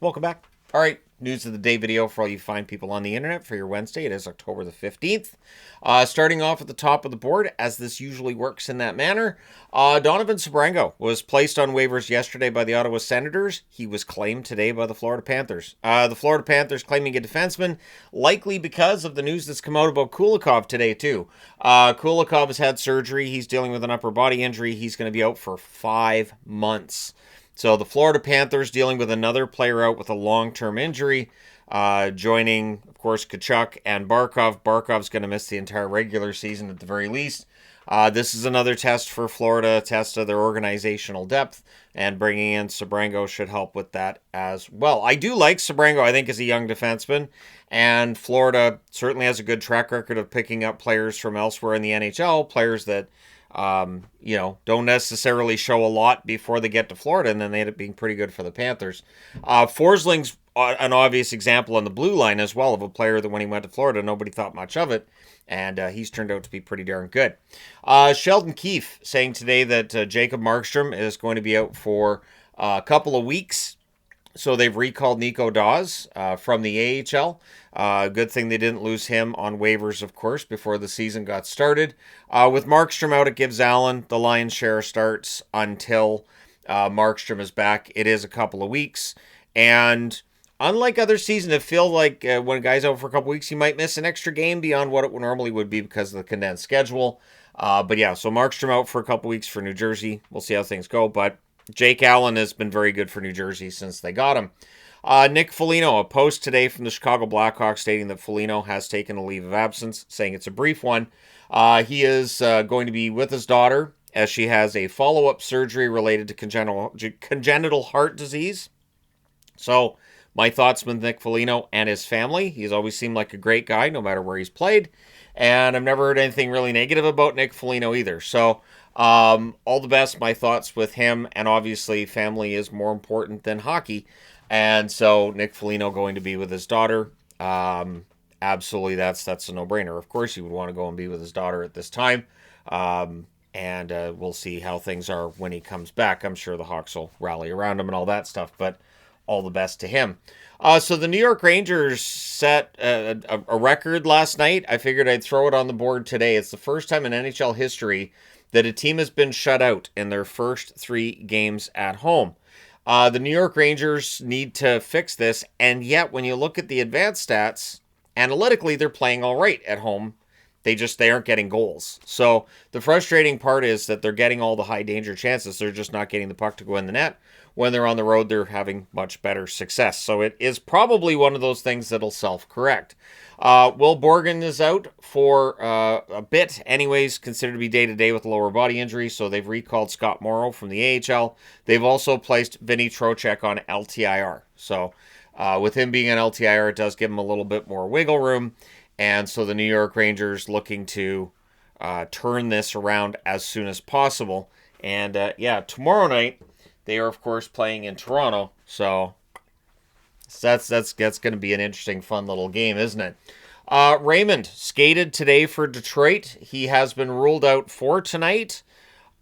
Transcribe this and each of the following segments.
Welcome back. All right, news of the day video for all you fine people on the internet for your Wednesday. It is October the 15th. Starting off at the top of the board, as this usually works in that manner, Donovan Sebrango was placed on waivers yesterday by the Ottawa Senators. He was claimed today by the Florida Panthers. The Florida Panthers claiming a defenseman, likely because of the news that's come out about Kulikov today, too. Kulikov has had surgery. He's dealing with an upper body injury. He's going to be out for 5 months. So the Florida Panthers dealing with another player out with a long-term injury, joining, of course, Tkachuk and Barkov. Barkov's going to miss the entire regular season at the very least. This is another test for Florida, a test of their organizational depth, and bringing in Sebrango should help with that as well. I do like Sebrango, I think, as a young defenseman, and Florida certainly has a good track record of picking up players from elsewhere in the NHL, players that don't necessarily show a lot before they get to Florida, and then they end up being pretty good for the Panthers. Forsling's an obvious example on the blue line as well of a player that when he went to Florida, nobody thought much of it, and he's turned out to be pretty darn good. Sheldon Keefe saying today that Jacob Markstrom is going to be out for a couple of weeks. So they've recalled Nico Dawes from the AHL. Good thing they didn't lose him on waivers, of course, before the season got started. With Markstrom out, it gives Allen the lion's share starts until Markstrom is back. It is a couple of weeks. And unlike other seasons, it feels like when a guy's out for a couple of weeks, he might miss an extra game beyond what it normally would be because of the condensed schedule. But yeah, so Markstrom out for a couple of weeks for New Jersey. We'll see how things go. But Jake Allen has been very good for New Jersey since they got him. Nick Foligno, a post today from the Chicago Blackhawks stating that Foligno has taken a leave of absence, saying it's a brief one. He is going to be with his daughter as she has a follow-up surgery related to congenital heart disease. So my thoughts with Nick Foligno and his family. He's always seemed like a great guy no matter where he's played. And I've never heard anything really negative about Nick Foligno either. So all the best, my thoughts with him, and obviously family is more important than hockey, and so Nick Foligno going to be with his daughter, absolutely that's a no-brainer. Of course he would want to go and be with his daughter at this time, and we'll see how things are when he comes back. I'm sure the Hawks will rally around him and all that stuff, but all the best to him. So the New York Rangers set a record last night. I figured I'd throw it on the board today. It's the first time in NHL history that a team has been shut out in their first 3 games at home. The New York Rangers need to fix this, and yet when you look at the advanced stats, analytically they're playing all right at home. They aren't getting goals. So the frustrating part is that they're getting all the high danger chances. They're just not getting the puck to go in the net. When they're on the road, they're having much better success. So it is probably one of those things that'll self-correct. Will Borgen is out for a bit anyways, considered to be day-to-day with a lower body injury, so they've recalled Scott Morrow from the AHL. They've also placed Vinny Trocheck on LTIR. So with him being on LTIR, it does give him a little bit more wiggle room, and so the New York Rangers looking to turn this around as soon as possible. And tomorrow night, they are, of course, playing in Toronto, so that's going to be an interesting, fun little game, isn't it? Raymond skated today for Detroit. He has been ruled out for tonight.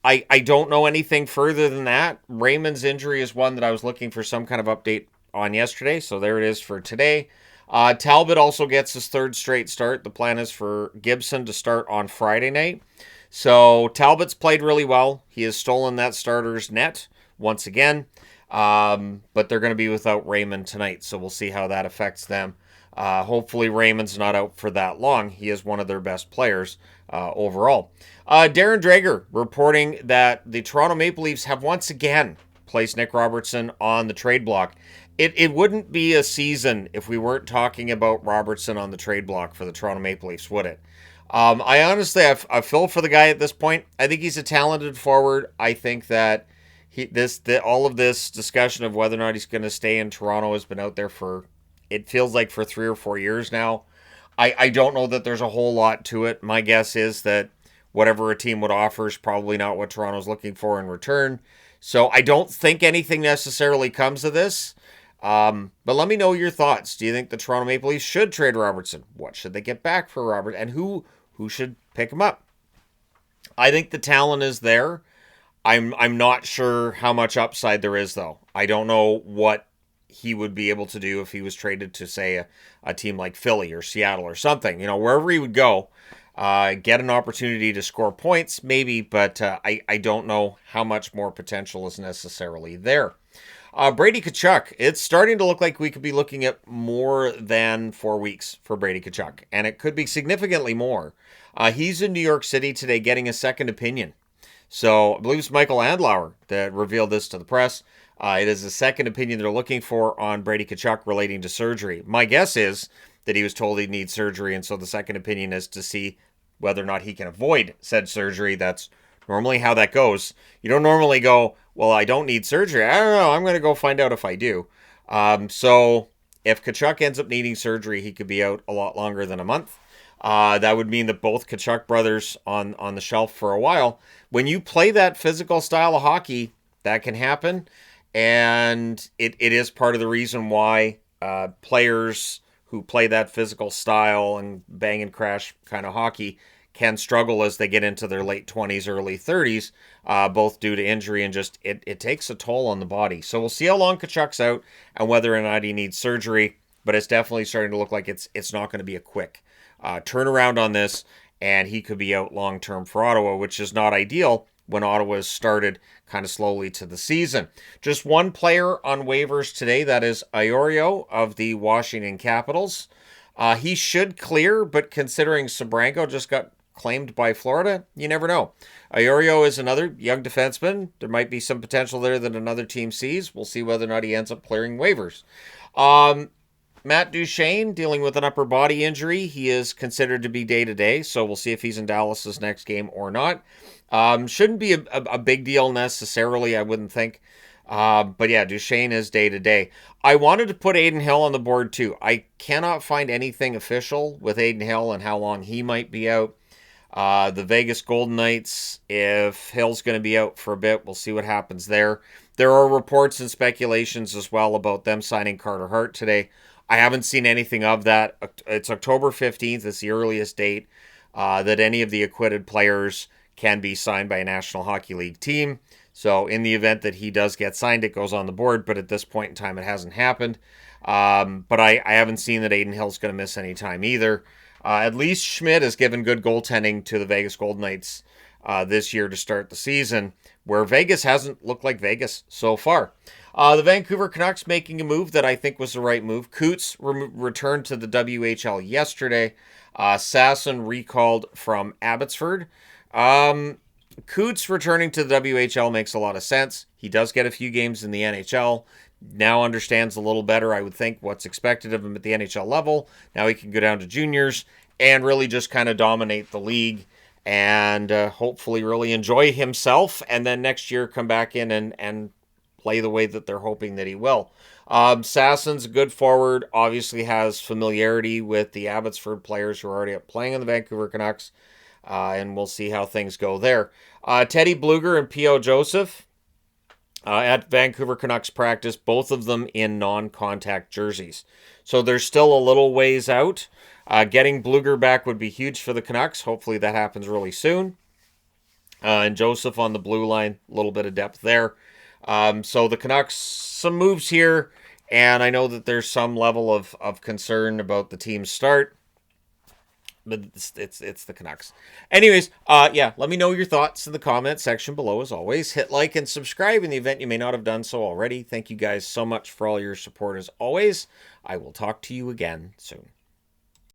I don't know anything further than that. Raymond's injury is one that I was looking for some kind of update on yesterday, so there it is for today. Talbot also gets his 3rd straight start. The plan is for Gibson to start on Friday night. So Talbot's played really well. He has stolen that starter's net once again. But they're going to be without Raymond tonight, so we'll see how that affects them. Hopefully Raymond's not out for that long. He is one of their best players overall. Darren Dreger reporting that the Toronto Maple Leafs have once again placed Nick Robertson on the trade block. It wouldn't be a season if we weren't talking about Robertson on the trade block for the Toronto Maple Leafs, would it? I honestly, I feel for the guy at this point. I think he's a talented forward. I think that all of this discussion of whether or not he's going to stay in Toronto has been out there for, it feels like, for 3 or 4 years now. I don't know that there's a whole lot to it. My guess is that whatever a team would offer is probably not what Toronto's looking for in return. So I don't think anything necessarily comes of this. But let me know your thoughts. Do you think the Toronto Maple Leafs should trade Robertson? What should they get back for Robert? And who should pick him up? I think the talent is there. I'm not sure how much upside there is, though. I don't know what he would be able to do if he was traded to, say, a team like Philly or Seattle or something. Wherever he would go, get an opportunity to score points, maybe, but I don't know how much more potential is necessarily there. Brady Tkachuk, it's starting to look like we could be looking at more than 4 weeks for Brady Tkachuk, and it could be significantly more. He's in New York City today getting a second opinion. So I believe it's Michael Andlauer that revealed this to the press. It is a second opinion they're looking for on Brady Tkachuk relating to surgery. My guess is that he was told he'd need surgery, and so the second opinion is to see whether or not he can avoid said surgery. That's normally how that goes. You don't normally go, well, I don't need surgery. I don't know. I'm going to go find out if I do. So if Tkachuk ends up needing surgery, he could be out a lot longer than a month. That would mean that both Tkachuk brothers on the shelf for a while. When you play that physical style of hockey, that can happen. And it is part of the reason why players who play that physical style and bang and crash kind of hockey can struggle as they get into their late 20s, early 30s, both due to injury and just it takes a toll on the body. So we'll see how long Tkachuk's out and whether or not he needs surgery, but it's definitely starting to look like it's not going to be a quick turnaround on this, and he could be out long-term for Ottawa, which is not ideal when Ottawa has started kind of slowly to the season. Just one player on waivers today, that is Iorio of the Washington Capitals. He should clear, but considering Sebrango just got claimed by Florida, you never know. Iorio is another young defenseman. There might be some potential there that another team sees. We'll see whether or not he ends up clearing waivers. Matt Duchene dealing with an upper body injury. He is considered to be day-to-day, so we'll see if he's in Dallas's next game or not. Shouldn't be a big deal necessarily, I wouldn't think. But yeah, Duchene is day-to-day. I wanted to put Adin Hill on the board too. I cannot find anything official with Adin Hill and how long he might be out. The Vegas Golden Knights, if Hill's going to be out for a bit, we'll see what happens there. There are reports and speculations as well about them signing Carter Hart today. I haven't seen anything of that. It's October 15th. It's the earliest date that any of the acquitted players can be signed by a National Hockey League team. So in the event that he does get signed, it goes on the board. But at this point in time, it hasn't happened. But I haven't seen that Adin Hill's going to miss any time either. At least Schmidt has given good goaltending to the Vegas Golden Knights this year to start the season, where Vegas hasn't looked like Vegas so far. The Vancouver Canucks making a move that I think was the right move. Coots returned to the WHL yesterday. Sasson recalled from Abbotsford. Coots returning to the WHL makes a lot of sense. He does get a few games in the NHL. Now understands a little better, I would think, what's expected of him at the NHL level. Now he can go down to juniors and really just kind of dominate the league and hopefully really enjoy himself. And then next year come back in and play the way that they're hoping that he will. Sasson's a good forward, obviously has familiarity with the Abbotsford players who are already playing in the Vancouver Canucks, and we'll see how things go there. Teddy Bluger and P.O. Joseph at Vancouver Canucks practice, both of them in non-contact jerseys. So they're still a little ways out. Getting Bluger back would be huge for the Canucks. Hopefully that happens really soon. And Joseph on the blue line, a little bit of depth there. So the Canucks, some moves here, and I know that there's some level of concern about the team's start, but it's the Canucks. Anyways, yeah, let me know your thoughts in the comment section below as always. Hit like and subscribe in the event you may not have done so already. Thank you guys so much for all your support as always. I will talk to you again soon.